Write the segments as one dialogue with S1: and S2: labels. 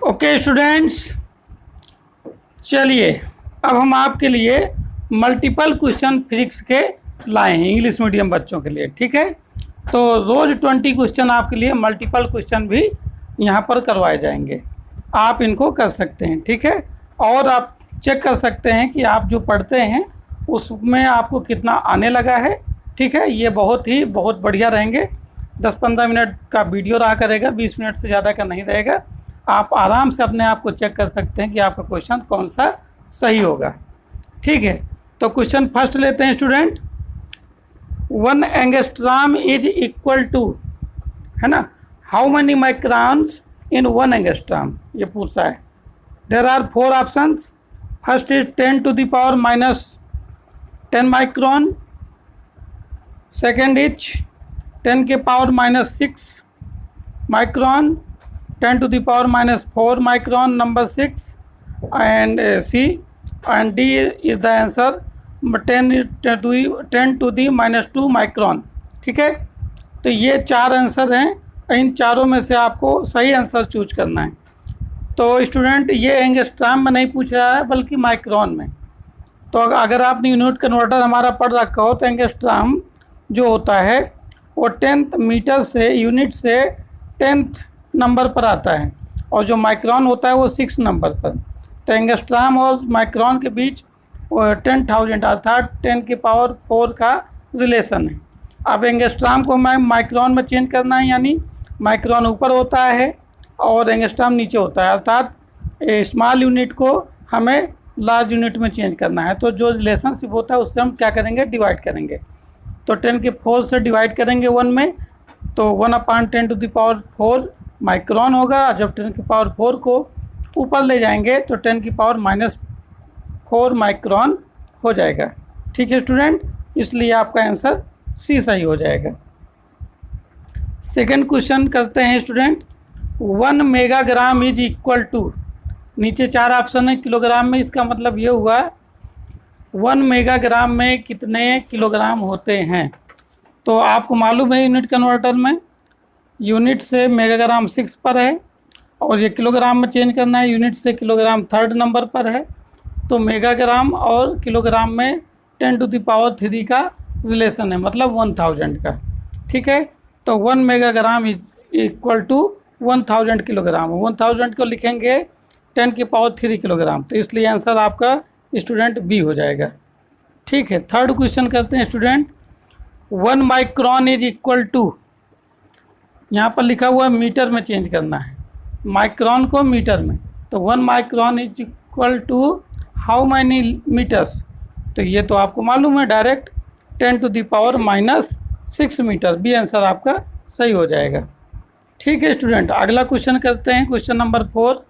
S1: Okay students, चलिए अब हम आपके लिए मल्टीपल क्वेश्चन फिजिक्स के लाए हैं इंग्लिश मीडियम बच्चों के लिए। ठीक है, तो रोज़ 20 क्वेश्चन आपके लिए मल्टीपल क्वेश्चन भी यहाँ पर करवाए जाएंगे। आप इनको कर सकते हैं। ठीक है, और आप चेक कर सकते हैं कि आप जो पढ़ते हैं उसमें आपको कितना आने लगा है। ठीक है, ये बहुत बढ़िया रहेंगे। 10-15 मिनट का वीडियो रहा करेगा, 20 मिनट से ज़्यादा का नहीं रहेगा। आप आराम से अपने आप को चेक कर सकते हैं कि आपका क्वेश्चन कौन सा सही होगा। ठीक है, तो क्वेश्चन फर्स्ट लेते हैं student. 1 angstrom is equal to, है ना, how many microns in 1 angstrom, ये पूछा है। There are 4 options. First is 10 to the power -10 micron. Second is 10 के power -6 micron. 10 to the power -4 micron, number 6, and C and D is the answer 10 to the -2 micron। ठीक है, तो ये 4 answer हैं। इन चारों में से आपको सही आंसर चूज करना है। तो स्टूडेंट ये एंगस्ट्रॉम में नहीं पूछ रहा है बल्कि माइक्रोन में। तो अगर आपने यूनिट कन्वर्टर हमारा पढ़ रखा हो तो एंगस्ट्रॉम जो होता है वो 10th मीटर से यूनिट से 10th नंबर पर आता है, और जो माइक्रोन होता है वो 6 नंबर पर। तो एंगस्ट्रॉम और माइक्रोन के बीच 10,000 अर्थात 10 की पावर 4 का रिलेशन है। अब एंगस्ट्रॉम को मैं माइक्रोन में चेंज करना है, यानी माइक्रोन ऊपर होता है और एंगस्ट्रॉम नीचे होता है, अर्थात स्मॉल यूनिट को हमें लार्ज यूनिट में चेंज करना है। तो जो रिलेशनशिप होता है उससे हम क्या करेंगे, डिवाइड करेंगे। तो 10 के 4 से डिवाइड करेंगे 1 में, तो 1/10 to the power 4 माइक्रोन होगा। जब 10 की पावर 4 को ऊपर ले जाएंगे तो 10 की पावर -4 माइक्रोन हो जाएगा। ठीक है स्टूडेंट, इसलिए आपका आंसर सी सही हो जाएगा। सेकंड क्वेश्चन करते हैं student. 1 megagram is equal to, नीचे 4 ऑप्शन है किलोग्राम में, इसका मतलब ये हुआ 1 मेगाग्राम में कितने किलोग्राम होते हैं। तो आपको मालूम है यूनिट कन्वर्टर में यूनिट से मेगाग्राम 6 पर है, और ये किलोग्राम में चेंज करना है, यूनिट से किलोग्राम 3rd नंबर पर है। तो मेगाग्राम और किलोग्राम में 10 to the power 3 का रिलेशन है, मतलब 1000 का। ठीक है, तो 1 मेगाग्राम इक्वल टू 1000 किलोग्राम। 1000 को लिखेंगे 10 की पावर 3 किलोग्राम, तो इसलिए आंसर आपका स्टूडेंट बी हो जाएगा। ठीक है, थर्ड क्वेश्चन करते हैं student. 1 micron is equal to, यहाँ पर लिखा हुआ मीटर में चेंज करना है, माइक्रोन को मीटर में। तो 1 micron is equal to how many metres, तो ये तो आपको मालूम है direct 10 to the power -6 metre. B answer आपका सही हो जाएगा। ठीक है स्टूडेंट, अगला क्वेश्चन करते हैं, question number 4।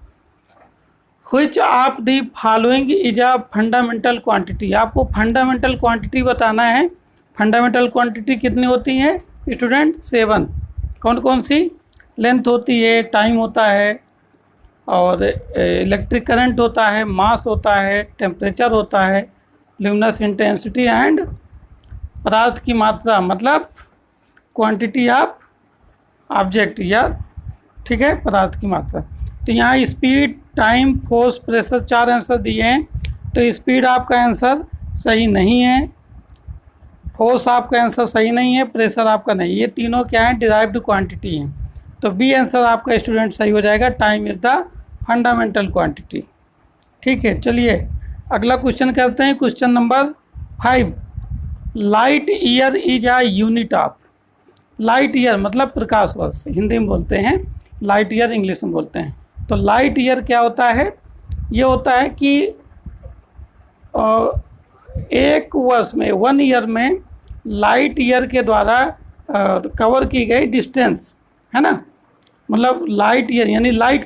S1: Which of the following is a fundamental quantity. आपको फंडामेंटल क्वांटिटी बताना है। फंडामेंटल क्वांटिटी कितनी होती हैं स्टूडेंट? 7। कौन कौन सी? लेंथ होती है, टाइम होता है, और इलेक्ट्रिक करंट होता है, मास होता है, टेम्परेचर होता है, ल्यूमिनस इंटेंसिटी एंड पदार्थ की मात्रा, मतलब क्वांटिटी ऑफ ऑब्जेक्ट, या ठीक है पदार्थ की मात्रा। तो यहाँ speed, time, force, pressure 4 answer दिए हैं। तो स्पीड आपका आंसर सही नहीं है, फोर्स आपका आंसर सही नहीं है, प्रेशर आपका नहीं। ये तीनों क्या है? डिराइव्ड क्वांटिटी हैं। तो बी आंसर आपका स्टूडेंट सही हो जाएगा। Time is the fundamental quantity. ठीक है, चलिए अगला क्वेश्चन करते हैं, question number 5। Light year is a unit of. Light year मतलब प्रकाश वर्ष, हिंदी में बोलते हैं, लाइट ईयर इंग्लिश में बोलते हैं। तो लाइट ईयर क्या होता है? ये होता है कि एक वर्ष में, 1 ईयर में लाइट ईयर के द्वारा कवर की गई डिस्टेंस, है ना, मतलब लाइट ईयर यानी लाइट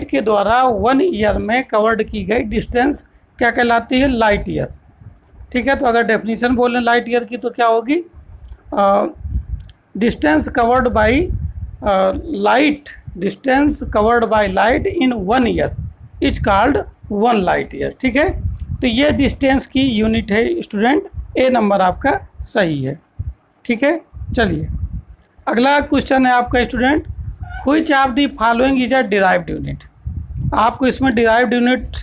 S1: के द्वारा 1 ईयर में कवर्ड की गई डिस्टेंस क्या कहलाती है? Light year. ठीक है, तो अगर डेफिनेशन बोलें लाइट ईयर की तो क्या होगी? Distance covered by light, distance covered by light in 1 year is called 1 light year. ठीक है, तो ये डिस्टेंस की यूनिट है स्टूडेंट। ए नंबर आपका सही है। ठीक है, चलिए अगला क्वेश्चन है आपका student. Which of the following is a derived unit. आपको इसमें डिराइव्ड यूनिट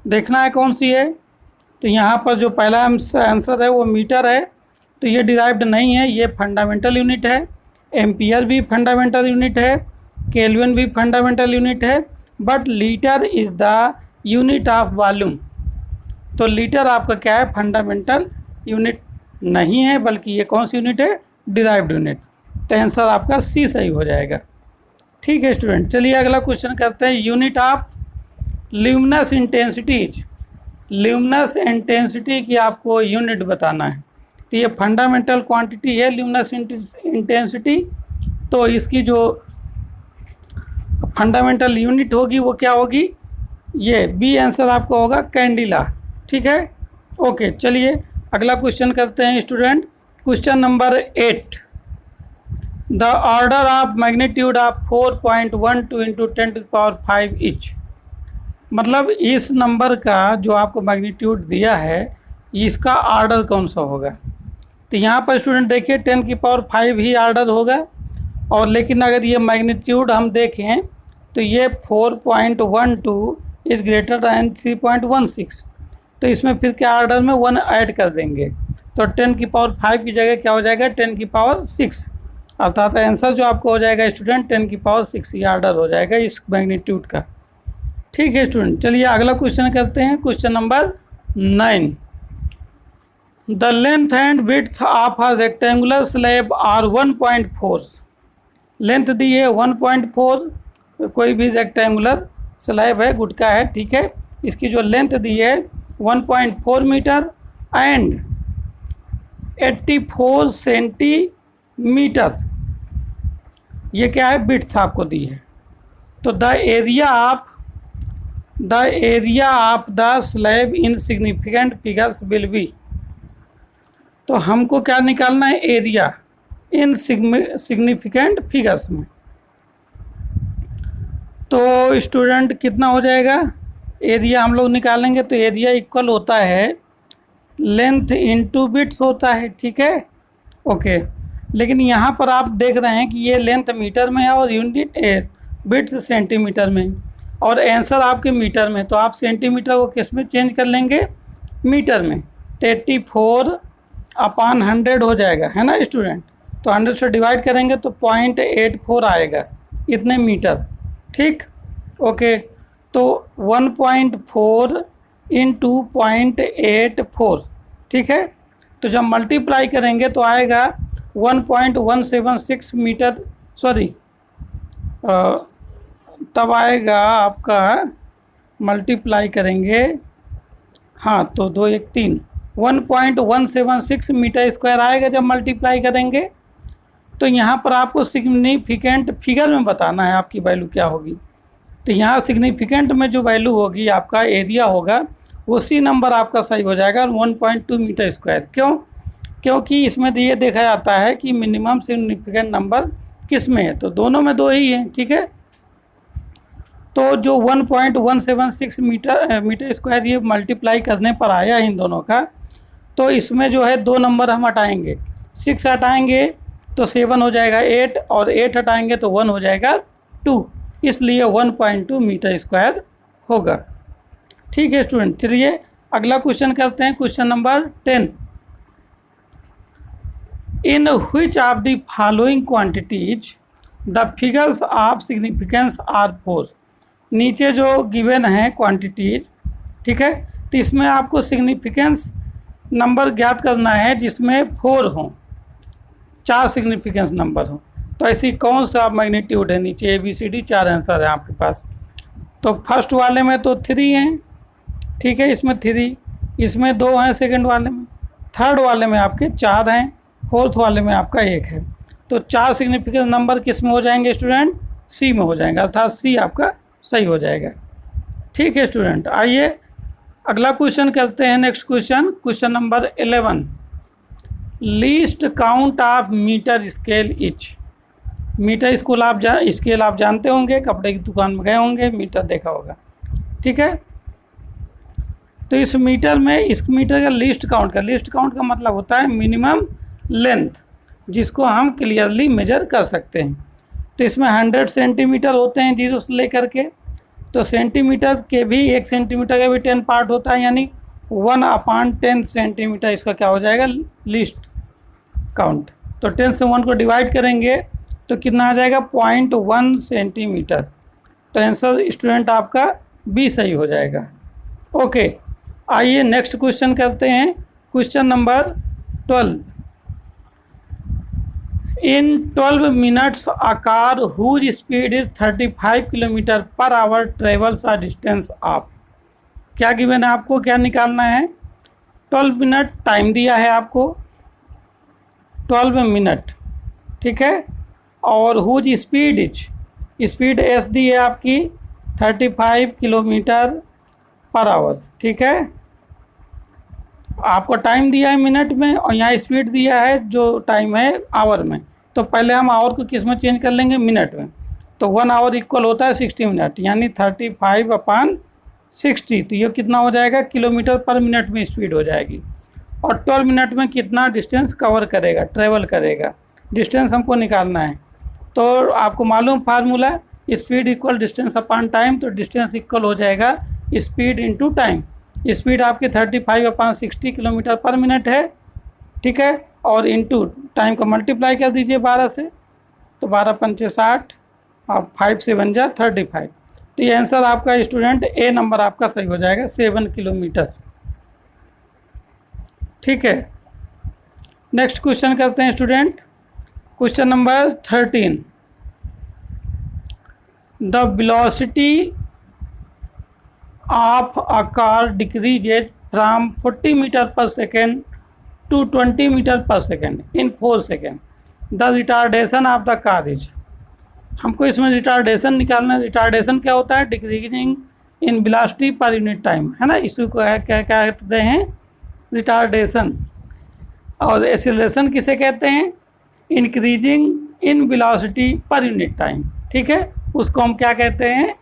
S1: देखना है कौन सी है। तो यहाँ पर जो पहला आंसर है वो मीटर है, तो ये डिराइव्ड नहीं है, ये फंडामेंटल यूनिट है। एम्पियर भी फंडामेंटल यूनिट है, केल्विन भी फंडामेंटल यूनिट है, but litre is the unit of volume. तो लीटर आपका क्या है, फंडामेंटल यूनिट नहीं है, बल्कि ये कौन सी यूनिट है, डिराइव्ड यूनिट। तो आंसर आपका सी सही हो जाएगा। ठीक है स्टूडेंट, चलिए अगला क्वेश्चन करते हैं। Unit of luminous intensities, luminous intensity की आपको यूनिट बताना है। तो ये फंडामेंटल क्वांटिटी है ल्यूमिनस इंटेंसिटी, तो इसकी जो फंडामेंटल यूनिट होगी वो क्या होगी, ये बी आंसर आपका होगा कैंडिला। ठीक है, ओके। चलिए अगला क्वेश्चन करते हैं student. Question number 8, the order of magnitude of 4.12 into 10⁵ etch. मतलब इस नंबर का जो आपको मैग्नीट्यूड दिया है इसका ऑर्डर कौन सा होगा। तो यहाँ पर स्टूडेंट देखिए 10⁵ ही ऑर्डर होगा, और लेकिन अगर ये मैग्नीट्यूड हम देखें तो ये 4.12 इज़ ग्रेटर दैन 3.16, तो इसमें फिर क्या ऑर्डर में 1 ऐड कर देंगे, तो 10⁵ की जगह क्या हो जाएगा 10⁶, अर्थात आंसर जो आपको हो जाएगा स्टूडेंट 10⁶ ये ऑर्डर हो जाएगा इस मैग्नीट्यूड का। ठीक है स्टूडेंट, चलिए अगला क्वेश्चन करते हैं। Question number 9, the length and width of a rectangular slab are 1.4। Length दी है 1.4, कोई भी रेक्टेंगुलर स्लैब है, गुटका है, ठीक है, इसकी जो लेंथ दी है 1.4 मीटर एंड 84 सेंटीमीटर, ये क्या है, विड्थ आपको दी है। तो the area of the slab in significant figures will be. तो हमको क्या निकालना है, एरिया इन सिग्निफिकेंट फिगर्स में। तो स्टूडेंट कितना हो जाएगा, एरिया हम लोग निकालेंगे तो एरिया इक्वल होता है लेंथ इंटू विड्थ होता है। ठीक है, ओके। लेकिन यहाँ पर आप देख रहे हैं कि ये लेंथ मीटर में है और यूनिट विड्थ सेंटीमीटर में, और आंसर आपके मीटर में, तो आप सेंटीमीटर को किस में चेंज कर लेंगे, मीटर में। 84/100 हो जाएगा, है ना स्टूडेंट। तो 100 से डिवाइड करेंगे तो 0.84 आएगा, इतने मीटर। ठीक, ओके। तो 1.4 इंटू 0.84, ठीक है। तो जब मल्टीप्लाई करेंगे तो आएगा 1.176 मीटर, सॉरी तब आएगा आपका, मल्टीप्लाई करेंगे, हाँ, तो 2 1 3 1.176 मीटर स्क्वायर आएगा जब मल्टीप्लाई करेंगे। तो यहाँ पर आपको सिग्निफिकेंट फिगर में बताना है आपकी वैल्यू क्या होगी। तो यहाँ सिग्निफिकेंट में जो वैल्यू होगी आपका एरिया होगा, उसी नंबर आपका सही हो जाएगा 1.2 मीटर स्क्वायर। क्यों, क्योंकि इसमें ये देखा जाता है कि मिनिमम सिग्निफिकेंट नंबर किस में है, तो दोनों में 2 ही हैं। ठीक है, तो जो 1.176 मीटर स्क्वायर ये मल्टीप्लाई करने पर आया इन दोनों का, तो इसमें जो है 2 नंबर हम हटाएंगे, 6 हटाएंगे तो 7 हो जाएगा 8, और 8 हटाएंगे तो 1 हो जाएगा 2, इसलिए 1.2 मीटर स्क्वायर होगा। ठीक है स्टूडेंट, चलिए अगला क्वेश्चन करते हैं। Question number 10, in which of the following quantities the figures of significance are 4। नीचे जो गिवन है क्वांटिटीज, ठीक है, तो इसमें आपको सिग्निफिकेंस नंबर ज्ञात करना है जिसमें 4 हों, 4 सिग्निफिकेंस नंबर हों। तो ऐसी कौन सा मैग्नीट्यूड है, नीचे ABCD 4 आंसर है आपके पास। तो फर्स्ट वाले में तो 3 हैं, ठीक है, इसमें 3, इसमें 2 हैं सेकंड वाले में, थर्ड वाले में आपके 4 हैं, फोर्थ वाले में आपका 1 है। तो 4 सिग्निफिकेंस नंबर किस में हो जाएंगे स्टूडेंट, सी में हो जाएंगे, अर्थात सी आपका सही हो जाएगा। ठीक है स्टूडेंट, आइए अगला क्वेश्चन करते हैं। Next question, question number 11, least count of metre scale each. Metre scale आप जानते होंगे, कपड़े की दुकान में गए होंगे, मीटर देखा होगा, ठीक है। तो इस मीटर में, इस मीटर का लीस्ट काउंट का मतलब होता है मिनिमम लेंथ, जिसको हम क्लियरली मेजर कर सकते हैं। तो इसमें 100 सेंटीमीटर होते हैं जीरो से लेकर के, तो सेंटीमीटर के भी 1 सेंटीमीटर का भी 10 पार्ट होता है, यानी 1/10 सेंटीमीटर इसका क्या हो जाएगा, लीस्ट काउंट। तो 10 से 1 को डिवाइड करेंगे तो कितना आ जाएगा, 0.1 सेंटीमीटर। तो आंसर स्टूडेंट आपका बी सही हो जाएगा। ओके, आइए नेक्स्ट क्वेश्चन करते हैं। Question number 12। In 12 minutes a car whose speed is 35 kilometre per hour travels a distance of. क्या गिवन है आपको, क्या निकालना है, 12 मिनट टाइम दिया है आपको, 12 मिनट, ठीक है, और हुज स्पीड स्पीड एस दी है आपकी 35 किलोमीटर पर आवर, ठीक है। आपको टाइम दिया है मिनट में और यहाँ स्पीड दिया है जो टाइम है आवर में। तो पहले हम आवर को किस में चेंज कर लेंगे, मिनट में। तो 1 आवर इक्वल होता है 60 मिनट, यानी 35/60। तो ये कितना हो जाएगा, किलोमीटर पर मिनट में स्पीड हो जाएगी। और 12 मिनट में कितना डिस्टेंस कवर करेगा, ट्रेवल करेगा, डिस्टेंस हमको निकालना है। तो आपको मालूम formula, speed equal distance upon time. तो डिस्टेंस इक्वल हो जाएगा स्पीड इंटू टाइम। स्पीड आपकी 35/60 किलोमीटर पर मिनट है, ठीक है, और इंटू टाइम को मल्टीप्लाई कर दीजिए 12 से, तो 12×5 = 60 और 5 से बन जा 35। तो ये आंसर आपका स्टूडेंट ए नंबर आपका सही हो जाएगा, 7 किलोमीटर, ठीक है। नेक्स्ट क्वेश्चन करते हैं student. Question number 13। The velocity of a car decreases from 40 metre per second to 20 metre per second in 4 second. The retardation of the car is. हमको इसमें रिटार्डेशन निकालना है। रिटार्डेशन क्या होता है, decreasing in velocity per unit time, है ना। इसी को क्या कहते हैं, रिटार्डेशन। और एक्सीलरेशन किसे कहते हैं, increasing in velocity per unit time, ठीक है, उसको हम क्या कहते हैं,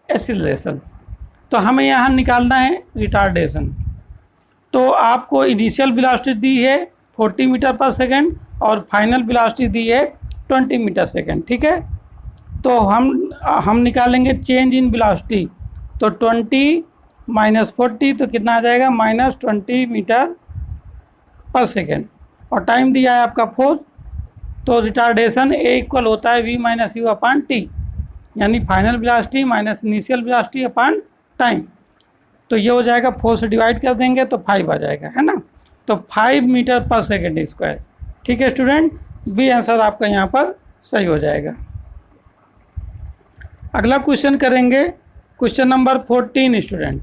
S1: एक्सीलरेशन। तो हमें यहाँ निकालना है रिटार्डेशन। तो आपको इनिशियल वेलोसिटी दी है 40 मीटर पर सेकेंड और फाइनल वेलोसिटी दी है 20 मीटर सेकेंड, ठीक है। तो हम निकालेंगे चेंज इन वेलोसिटी। तो 20 - 40 तो कितना आ जाएगा, -20 मीटर पर सेकेंड। और टाइम दिया है आपका 4। तो रिटार्डेशन ए इक्वल होता है v - u/t, यानी final velocity minus initial velocity upon time. तो ये हो जाएगा 4 से डिवाइड कर देंगे तो 5 आ जाएगा, है ना। तो 5 मीटर पर सेकेंड स्क्वायर, ठीक है स्टूडेंट, बी आंसर आपका यहाँ पर सही हो जाएगा। अगला क्वेश्चन करेंगे, question number 14 student.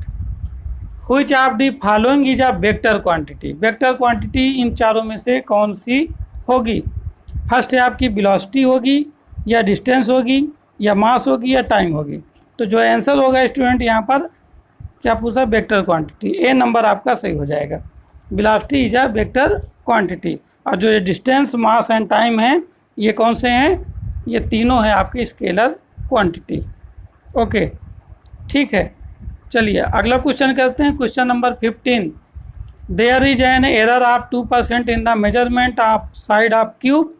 S1: Which of the following is a vector quantity. Vector quantity in चारों में से कौन सी होगी। फर्स्ट है आपकी वेलोसिटी होगी, या डिस्टेंस होगी, या मास होगी, या टाइम होगी। तो जो आंसर होगा स्टूडेंट यहाँ पर क्या पूछा, वेक्टर क्वांटिटी। ए नंबर आपका सही हो जाएगा। Velocity is a vector quantity. और जो ये डिस्टेंस, मास एंड टाइम है, ये कौन से हैं, ये तीनों हैं आपके स्केलर क्वांटिटी। ओके, ठीक है। चलिए अगला क्वेश्चन करते हैं, question number 15। There is an error of 2% in the measurement of side of cube.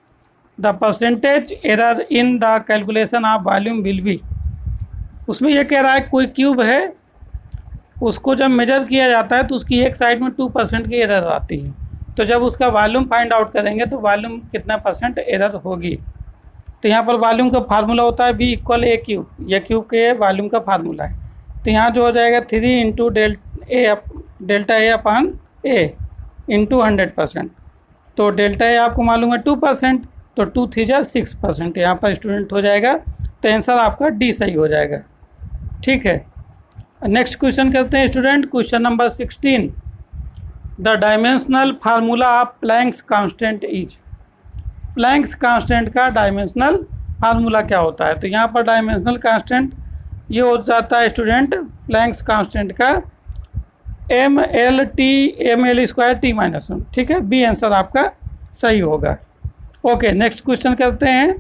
S1: The percentage error in the calculation of volume will be. उसमें ये कह रहा है कोई क्यूब है, उसको जब मेजर किया जाता है तो उसकी एक साइड में 2% की एरर आती है। तो जब उसका वॉल्यूम फाइंड आउट करेंगे तो वॉल्यूम कितना % एरर होगी। तो यहाँ पर वॉल्यूम का फार्मूला होता है v = a क्यूब। यह क्यूब के वॉल्यूम का फार्मूला है। तो यहाँ जो हो जाएगा 3 × delta a upon a into 100%। तो डेल्टा a आपको मालूम है 2%, तो 2 3 जा 6%। यहाँ पर स्टूडेंट हो जाएगा। तो आंसर आपका डी सही हो जाएगा, ठीक है। नेक्स्ट क्वेश्चन करते हैं student, question number 16। The dimensional formula of Planck's constant is. Planck's constant का डायमेंशनल फार्मूला क्या होता है। तो यहाँ पर डायमेंशनल कांस्टेंट ये हो जाता है स्टूडेंट, प्लैंक्स कांस्टेंट का ml/t/1, ठीक है। बी आंसर आपका सही होगा। ओके, नेक्स्ट क्वेश्चन करते हैं,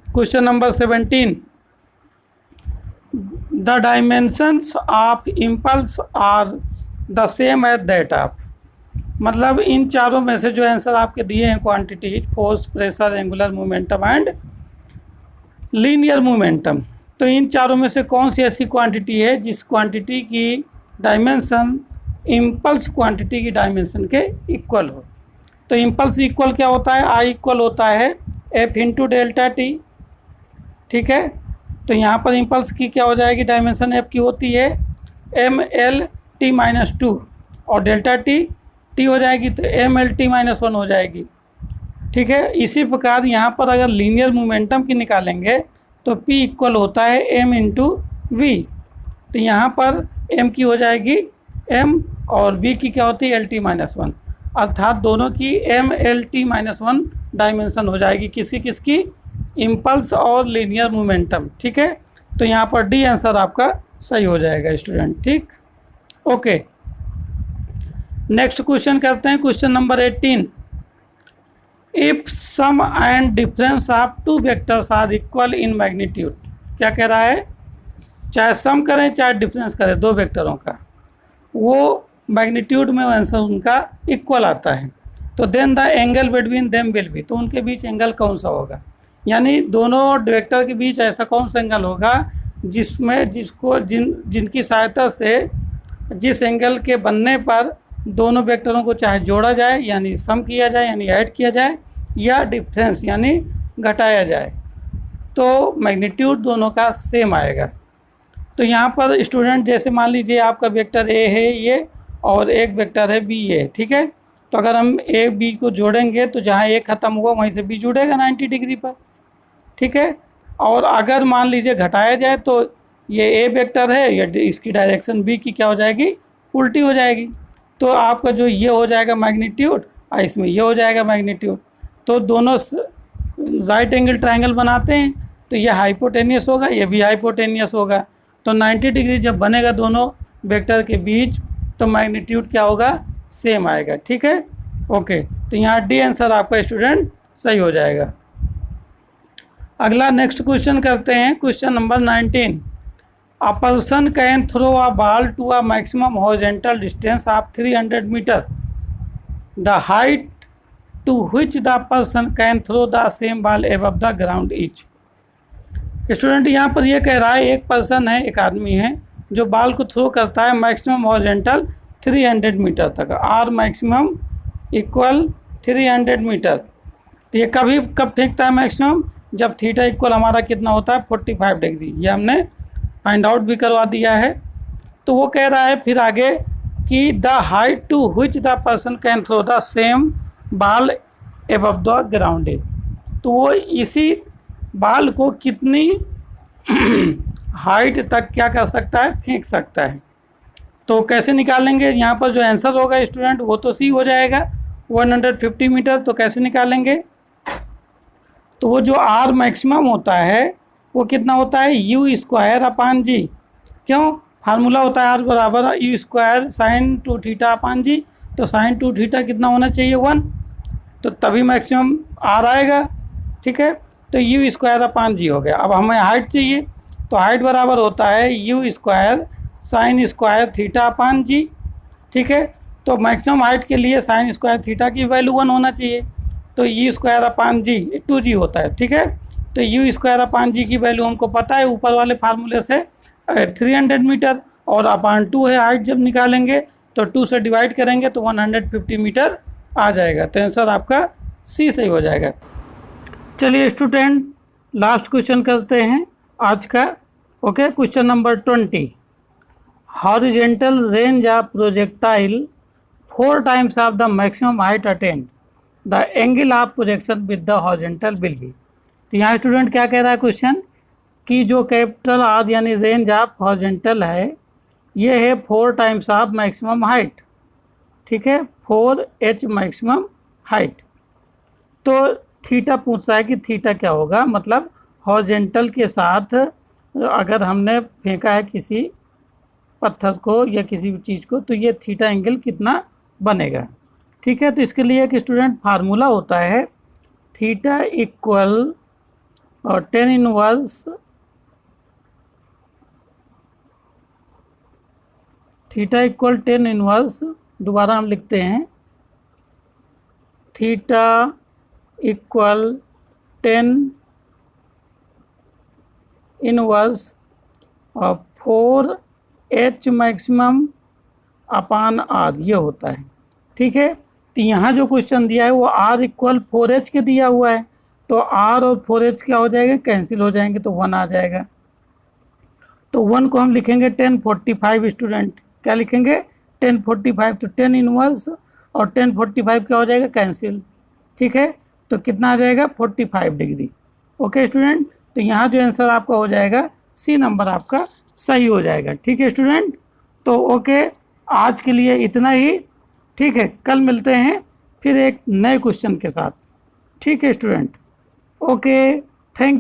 S1: question number 17। The dimensions of impulse are the same as that of. मतलब इन चारों में से जो आंसर आपके दिए हैं quantity, force, pressure, angular momentum and linear momentum, तो इन चारों में से कौन सी ऐसी क्वांटिटी है जिस क्वांटिटी की डायमेंशन इम्पल्स क्वांटिटी की डायमेंशन के इक्वल हो। तो इम्पल्स इक्वल क्या होता है, आई इक्वल होता है एफ इंटू डेल्टा टी। ठीक है, तो यहाँ पर इम्पल्स की क्या हो जाएगी, डायमेंशन एफ की होती है M L T minus two, और डेल्टा टी टी हो जाएगी तो M L T minus one हो जाएगी। ठीक है, इसी प्रकार यहाँ पर अगर लीनियर मोमेंटम की निकालेंगे तो P इक्वल होता है m इंटू वी। तो यहाँ पर m की हो जाएगी m और v की क्या होती है LT माइनस वन, अर्थात दोनों की m LT minus one dimension हो जाएगी, किसकी किसकी, इम्पल्स और लीनियर मोमेंटम। ठीक है, तो यहाँ पर डी आंसर आपका सही हो जाएगा स्टूडेंट। ठीक, ओके, नेक्स्ट क्वेश्चन करते हैं, question number 18। If sum and difference of two vectors are equal in magnitude, क्या कह रहा है, चाहे सम करें चाहे डिफरेंस करें दो वेक्टरों का, वो मैग्नीट्यूड में आंसर उनका इक्वल आता है, तो then the angle between them will be, तो उनके बीच एंगल कौन सा होगा, यानी दोनों वेक्टर के बीच ऐसा कौन सा एंगल होगा जिसमें जिनकी सहायता से जिस एंगल के बनने पर दोनों वेक्टरों को चाहे जोड़ा जाए यानी सम किया जाए यानी ऐड किया जाए, या डिफरेंस यानी घटाया जाए, तो मैग्नीट्यूड दोनों का सेम आएगा। तो यहाँ पर स्टूडेंट जैसे मान लीजिए आपका वेक्टर ए है ये और एक वेक्टर है बी है। ठीक है, तो अगर हम ए बी को जोड़ेंगे तो जहाँ ए ख़त्म हुआ वहीं से बी जुड़ेगा 90 डिग्री पर। ठीक है, और अगर मान लीजिए घटाया जाए तो ये ए वेक्टर है, ये इसकी डायरेक्शन बी की क्या हो जाएगी, उल्टी हो जाएगी, तो आपका जो ये हो जाएगा मैग्नीट्यूड और इसमें ये हो जाएगा मैग्नीट्यूड, तो दोनों राइट एंगल ट्रायंगल बनाते हैं, तो ये हाइपोटेनियस होगा ये भी हाइपोटेनियस होगा, तो 90 डिग्री जब बनेगा दोनों वेक्टर के बीच तो मैग्नीट्यूड क्या होगा, सेम आएगा। ठीक है, ओके, तो यहाँ डी आंसर आपका स्टूडेंट सही हो जाएगा। अगला नेक्स्ट क्वेश्चन करते हैं, question number 19। A person can throw a ball to a maximum horizontal distance of 300 meter. The height to which the person can throw the same ball above the ground is. Student यहाँ पर ये कह रहा है एक person है, एक आदमी है जो बॉल को थ्रो करता है मैक्सिमम हॉरिजॉन्टल 300 मीटर तक, आर मैक्सिमम इक्वल 300 मीटर। तो ये कब फेंकता है मैक्सिमम, जब थीटा इक्वल हमारा कितना होता है 45 डिग्री, ये हमने फाइंड आउट भी करवा दिया है। तो वो कह रहा है फिर आगे कि the height to which the person can throw the same ball above the ground, तो वो इसी बॉल को कितनी हाइट तक क्या कर सकता है, फेंक सकता है। तो कैसे निकालेंगे, यहाँ पर जो आंसर होगा स्टूडेंट वो तो सी हो जाएगा 150 मीटर। तो कैसे निकालेंगे, तो वो जो आर मैक्सिमम होता है वो कितना होता है, यू स्क्वायर अपान जी, क्यों, फार्मूला होता है आर बराबर U square sine 2 theta upon G, तो साइन 2 थीटा कितना होना चाहिए 1, तो तभी मैक्सिमम आर आएगा। ठीक है, तो यू स्क्वायर अपान जी हो गया। अब हमें हाइट चाहिए, तो हाइट बराबर होता है U square sine square theta upon G. ठीक है, तो मैक्सिमम हाइट के लिए साइन स्क्वायर थीटा की वैल्यू 1 होना चाहिए, तो you square upon ji 2g होता है। ठीक है, तो यू स्क्वायर अपान जी की वैल्यू हमको पता है ऊपर वाले फार्मूले से 300 मीटर, और अपान 2 है हाइट, जब निकालेंगे तो 2 से डिवाइड करेंगे तो 150 मीटर आ जाएगा। तो आंसर आपका सी सही हो जाएगा। चलिए स्टूडेंट लास्ट क्वेश्चन करते हैं आज का। Okay, question number 20। Horizontal range of projectile 4 times of the maximum height attend, the angle of projection with the horizontal will be. तो यहाँ स्टूडेंट क्या कह रहा है क्वेश्चन, कि जो कैपिटल आर यानी रेंज ऑफ हॉरिजेंटल है ये है 4 टाइम्स ऑफ मैक्सिमम हाइट। ठीक है, 4h मैक्सिमम हाइट। तो थीटा पूछ रहा है कि थीटा क्या होगा, मतलब हॉरिजेंटल के साथ अगर हमने फेंका है किसी पत्थर को या किसी भी चीज़ को तो ये थीटा एंगल कितना बनेगा। ठीक है, तो इसके लिए एक स्टूडेंट फार्मूला होता है थीटा इक्वल और tan inverse theta equal tan inverse, दोबारा हम लिखते हैं theta equal 10 inverse 4h maximum upon R, ये होता है। ठीक है, तो यहाँ जो क्वेश्चन दिया है वो r इक्वल 4h के दिया हुआ है, तो r और 4h क्या हो जाएगा, कैंसिल हो जाएंगे, तो 1 आ जाएगा। तो 1 को हम लिखेंगे 1045 स्टूडेंट, क्या लिखेंगे 1045, तो 10 इनवर्स और 1045 क्या हो जाएगा, कैंसिल। ठीक है, तो कितना आ जाएगा 45 डिग्री। ओके स्टूडेंट, तो यहाँ जो आंसर आपका हो जाएगा सी नंबर आपका सही हो जाएगा। ठीक है स्टूडेंट, तो ओके आज के लिए इतना ही। ठीक है, कल मिलते हैं फिर एक नए क्वेश्चन के साथ। ठीक है स्टूडेंट, ओके, थैंक यू।